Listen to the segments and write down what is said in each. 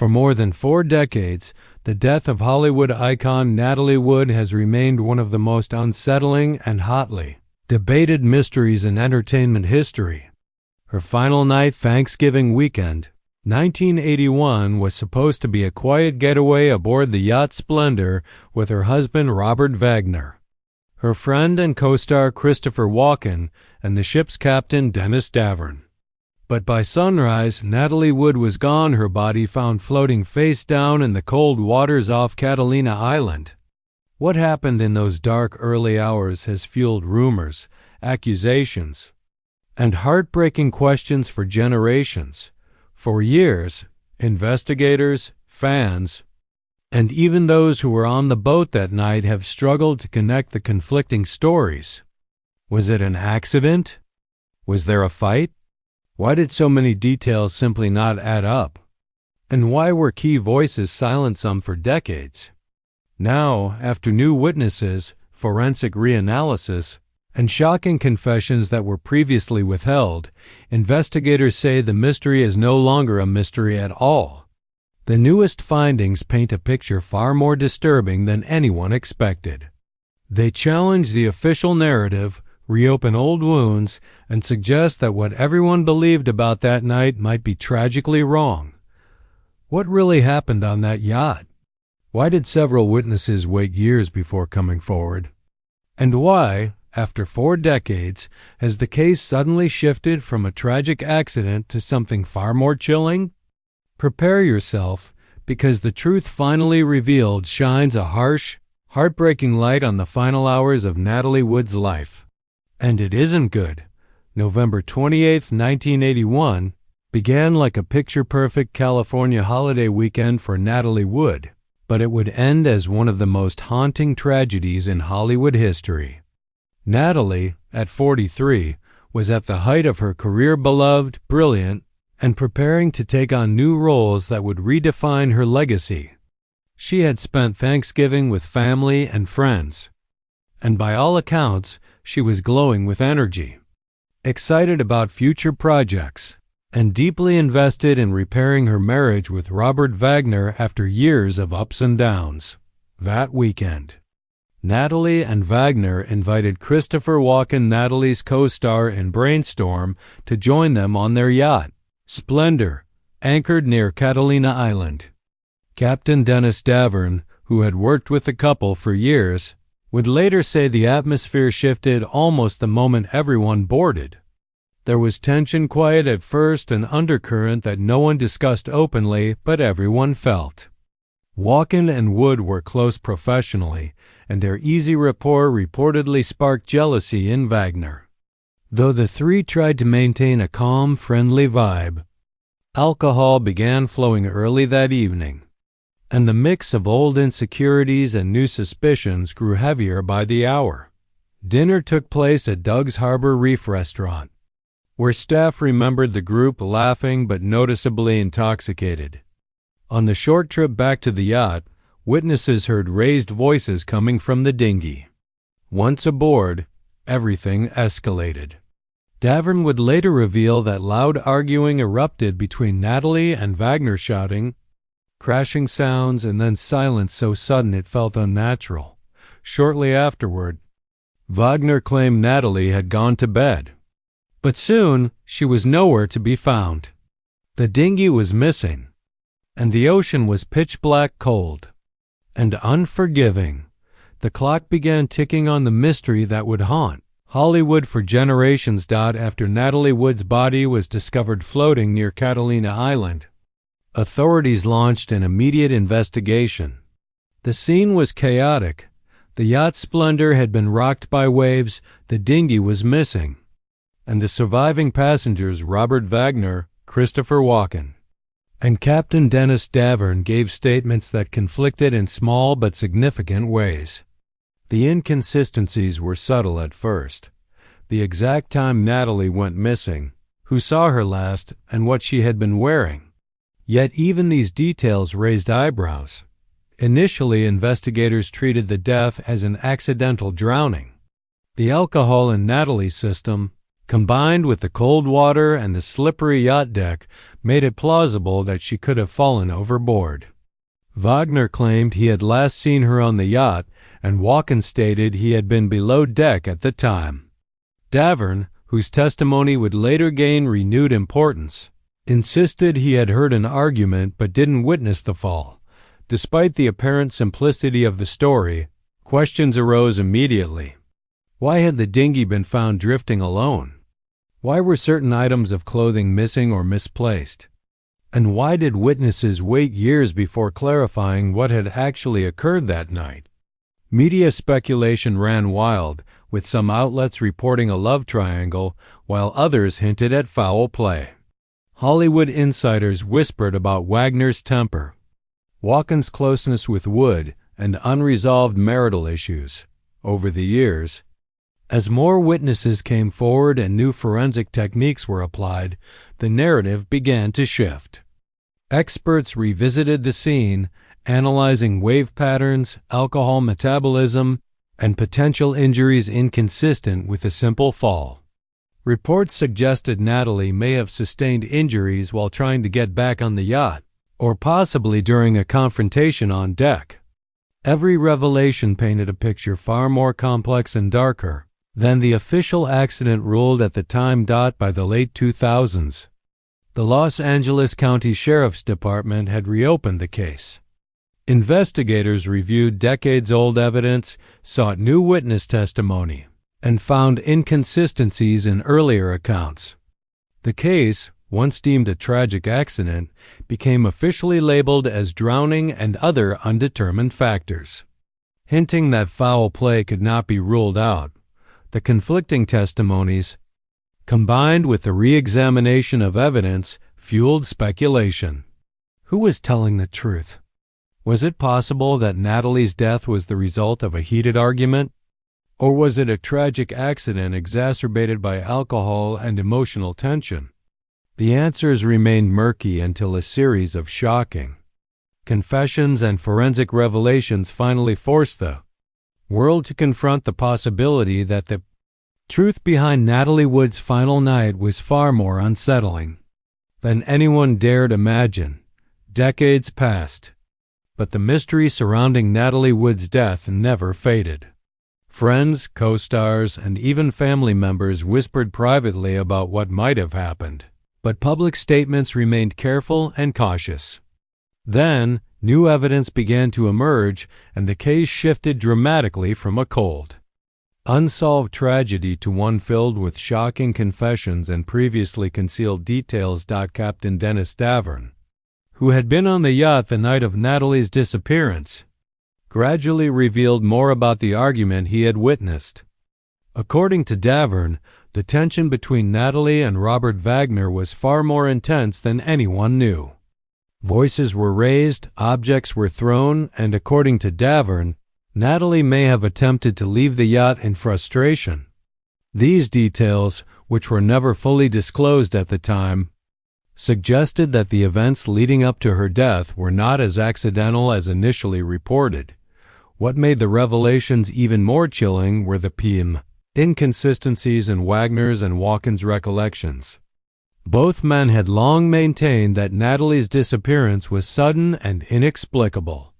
For more than 4 decades, the death of Hollywood icon Natalie Wood has remained one of the most unsettling and hotly debated mysteries in entertainment history. Her final night, Thanksgiving weekend, 1981, was supposed to be a quiet getaway aboard the yacht Splendor with her husband Robert Wagner, her friend and co-star Christopher Walken, and the ship's captain Dennis Davern. But by sunrise, Natalie Wood was gone, her body found floating face down in the cold waters off Catalina Island. What happened in those dark early hours has fueled rumors, accusations, and heartbreaking questions for generations. For years, investigators, fans, and even those who were on the boat that night have struggled to connect the conflicting stories. Was it an accident? Was there a fight? Why did so many details simply not add up? And why were key voices silent, some for decades? Now, after new witnesses, forensic reanalysis, and shocking confessions that were previously withheld, investigators say the mystery is no longer a mystery at all. The newest findings paint a picture far more disturbing than anyone expected. They challenge the official narrative, reopen old wounds, and suggest that what everyone believed about that night might be tragically wrong. What really happened on that yacht? Why did several witnesses wait years before coming forward? And why, after 4 decades, has the case suddenly shifted from a tragic accident to something far more chilling? Prepare yourself, because the truth finally revealed shines a harsh, heartbreaking light on the final hours of Natalie Wood's life. And it isn't good. November 28, 1981, began like a picture-perfect California holiday weekend for Natalie Wood, but it would end as one of the most haunting tragedies in Hollywood history. Natalie, at 43, was at the height of her career, beloved, brilliant, and preparing to take on new roles that would redefine her legacy. She had spent Thanksgiving with family and friends, and by all accounts, she was glowing with energy, excited about future projects, and deeply invested in repairing her marriage with Robert Wagner after years of ups and downs. That weekend, Natalie and Wagner invited Christopher Walken, Natalie's co-star in Brainstorm, to join them on their yacht, Splendor, anchored near Catalina Island. Captain Dennis Davern, who had worked with the couple for years, would later say the atmosphere shifted almost the moment everyone boarded. There was tension, quiet at first, an undercurrent that no one discussed openly, but everyone felt. Walken and Wood were close professionally, and their easy rapport reportedly sparked jealousy in Wagner. Though the three tried to maintain a calm, friendly vibe, alcohol began flowing early that evening, and the mix of old insecurities and new suspicions grew heavier by the hour. Dinner took place at Doug's Harbor Reef restaurant, where staff remembered the group laughing but noticeably intoxicated. On the short trip back to the yacht, witnesses heard raised voices coming from the dinghy. Once aboard, everything escalated. Davern would later reveal that loud arguing erupted between Natalie and Wagner, shouting, crashing sounds, and then silence so sudden it felt unnatural. Shortly afterward, Wagner claimed Natalie had gone to bed. But soon, she was nowhere to be found. The dinghy was missing, and the ocean was pitch-black cold and unforgiving. The clock began ticking on the mystery that would haunt Hollywood for generations. After Natalie Wood's body was discovered floating near Catalina Island, authorities launched an immediate investigation. The scene was chaotic. The yacht Splendor had been rocked by waves, the dinghy was missing, and the surviving passengers, Robert Wagner, Christopher Walken, and Captain Dennis Davern, gave statements that conflicted in small but significant ways. The inconsistencies were subtle at first. The exact time Natalie went missing, who saw her last, and what she had been wearing. Yet even these details raised eyebrows. Initially, investigators treated the death as an accidental drowning. The alcohol in Natalie's system, combined with the cold water and the slippery yacht deck, made it plausible that she could have fallen overboard. Wagner claimed he had last seen her on the yacht, and Watkins stated he had been below deck at the time. Davern, whose testimony would later gain renewed importance, insisted he had heard an argument but didn't witness the fall. Despite the apparent simplicity of the story, questions arose immediately. Why had the dinghy been found drifting alone? Why were certain items of clothing missing or misplaced? And why did witnesses wait years before clarifying what had actually occurred that night? Media speculation ran wild, with some outlets reporting a love triangle, while others hinted at foul play. Hollywood insiders whispered about Wagner's temper, Watkins' closeness with Wood, and unresolved marital issues. Over the years, as more witnesses came forward and new forensic techniques were applied, the narrative began to shift. Experts revisited the scene, analyzing wave patterns, alcohol metabolism, and potential injuries inconsistent with a simple fall. Reports suggested Natalie may have sustained injuries while trying to get back on the yacht, or possibly during a confrontation on deck. Every revelation painted a picture far more complex and darker than the official accident ruled at the time. By the late 2000s, the Los Angeles County Sheriff's Department had reopened the case. Investigators reviewed decades-old evidence, sought new witness testimony, and found inconsistencies in earlier accounts. The case, once deemed a tragic accident, became officially labeled as drowning and other undetermined factors, hinting that foul play could not be ruled out. The conflicting testimonies, combined with the re-examination of evidence, fueled speculation. Who was telling the truth? Was it possible that Natalie's death was the result of a heated argument? Or was it a tragic accident exacerbated by alcohol and emotional tension? The answers remained murky until a series of shocking confessions and forensic revelations finally forced the world to confront the possibility that the truth behind Natalie Wood's final night was far more unsettling than anyone dared imagine. Decades passed, but the mystery surrounding Natalie Wood's death never faded. Friends, co-stars, and even family members whispered privately about what might have happened, but public statements remained careful and cautious. Then, new evidence began to emerge, and the case shifted dramatically from a cold, unsolved tragedy to one filled with shocking confessions and previously concealed details. Captain Dennis Davern, who had been on the yacht the night of Natalie's disappearance, gradually revealed more about the argument he had witnessed. According to Davern, the tension between Natalie and Robert Wagner was far more intense than anyone knew. Voices were raised, objects were thrown, and according to Davern, Natalie may have attempted to leave the yacht in frustration. These details, which were never fully disclosed at the time, suggested that the events leading up to her death were not as accidental as initially reported. What made the revelations even more chilling were the inconsistencies in Wagner's and Watkins' recollections. Both men had long maintained that Natalie's disappearance was sudden and inexplicable,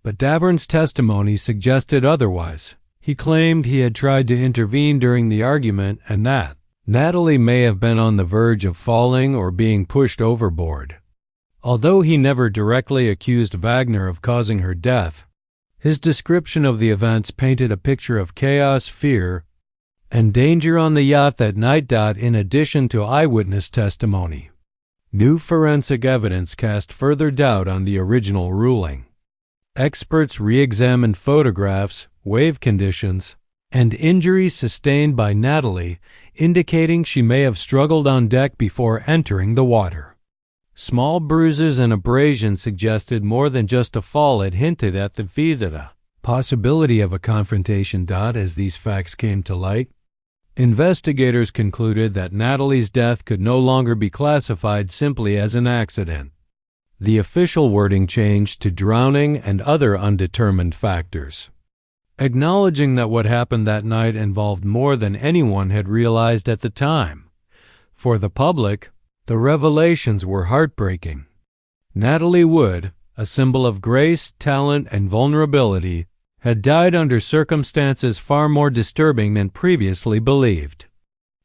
but Davern's testimony suggested otherwise. He claimed he had tried to intervene during the argument and that Natalie may have been on the verge of falling or being pushed overboard. Although he never directly accused Wagner of causing her death, his description of the events painted a picture of chaos, fear, and danger on the yacht that night. In addition to eyewitness testimony, new forensic evidence cast further doubt on the original ruling. Experts re-examined photographs, wave conditions, and injuries sustained by Natalie, indicating she may have struggled on deck before entering the water. Small bruises and abrasions suggested more than just a fall. It hinted at the possibility of a confrontation. As these facts came to light, investigators concluded that Natalie's death could no longer be classified simply as an accident. The official wording changed to drowning and other undetermined factors. acknowledging that what happened that night involved more than anyone had realized at the time. For the public, the revelations were heartbreaking. Natalie Wood, a symbol of grace, talent, and vulnerability, had died under circumstances far more disturbing than previously believed.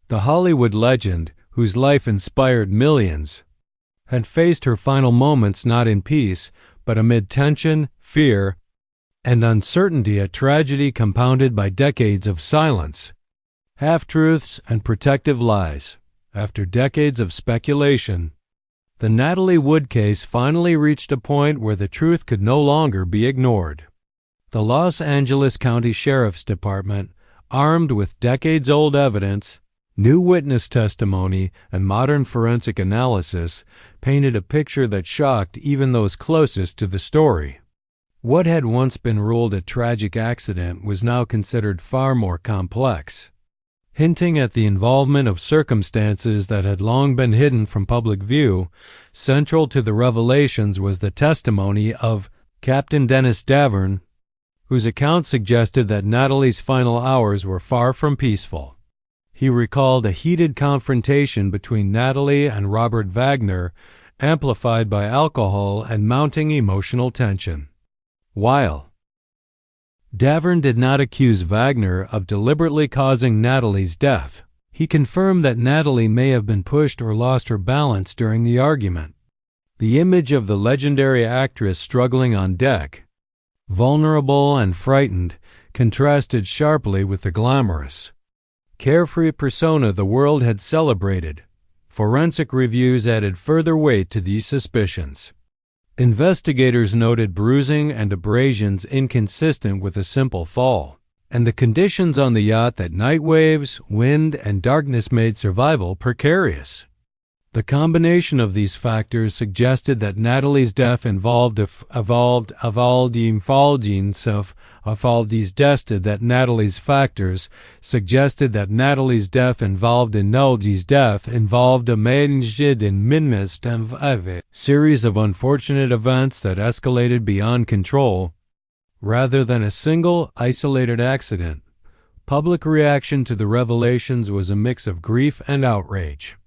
The Hollywood legend, whose life inspired millions, had faced her final moments not in peace, but amid tension, fear, and uncertainty, a tragedy compounded by decades of silence, half-truths, and protective lies. After decades of speculation, the Natalie Wood case finally reached a point where the truth could no longer be ignored. The Los Angeles County Sheriff's Department, armed with decades-old evidence, new witness testimony, and modern forensic analysis, painted a picture that shocked even those closest to the story. What had once been ruled a tragic accident was now considered far more complex, hinting at the involvement of circumstances that had long been hidden from public view. Central to the revelations was the testimony of Captain Dennis Davern, whose account suggested that Natalie's final hours were far from peaceful. He recalled a heated confrontation between Natalie and Robert Wagner, amplified by alcohol and mounting emotional tension. While Davern did not accuse Wagner of deliberately causing Natalie's death, he confirmed that Natalie may have been pushed or lost her balance during the argument. The image of the legendary actress struggling on deck, vulnerable and frightened, contrasted sharply with the glamorous, carefree persona the world had celebrated. Forensic reviews added further weight to these suspicions. Investigators noted bruising and abrasions inconsistent with a simple fall, and the conditions on the yacht that night waves, wind, and darkness made survival precarious. The combination of these factors suggested that Natalie's death involved a managed and minimized series of unfortunate events that escalated beyond control, rather than a single, isolated accident. Public reaction to the revelations was a mix of grief and outrage.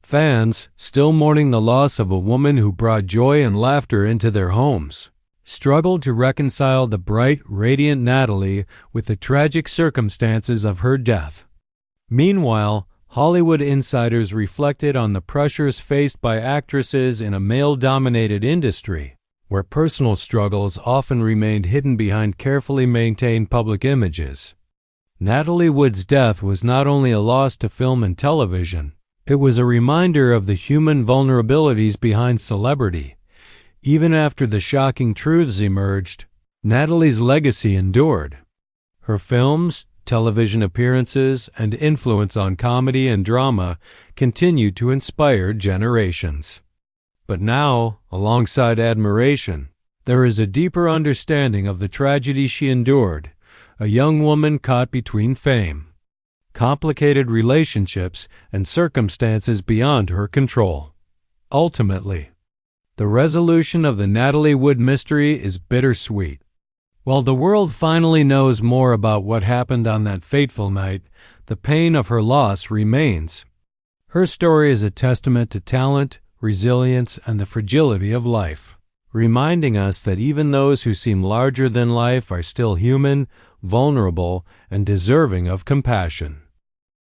Fans, still mourning the loss of a woman who brought joy and laughter into their homes, struggled to reconcile the bright, radiant Natalie with the tragic circumstances of her death. Meanwhile, Hollywood insiders reflected on the pressures faced by actresses in a male-dominated industry, where personal struggles often remained hidden behind carefully maintained public images. Natalie Wood's death was not only a loss to film and television, it was a reminder of the human vulnerabilities behind celebrity. Even after the shocking truths emerged, Natalie's legacy endured. Her films, television appearances, and influence on comedy and drama continued to inspire generations. But now, alongside admiration, there is a deeper understanding of the tragedy she endured, a young woman caught between fame, complicated relationships, and circumstances beyond her control. Ultimately, the resolution of the Natalie Wood mystery is bittersweet. While the world finally knows more about what happened on that fateful night, the pain of her loss remains. Her story is a testament to talent, resilience, and the fragility of life, reminding us that even those who seem larger than life are still human, vulnerable, and deserving of compassion.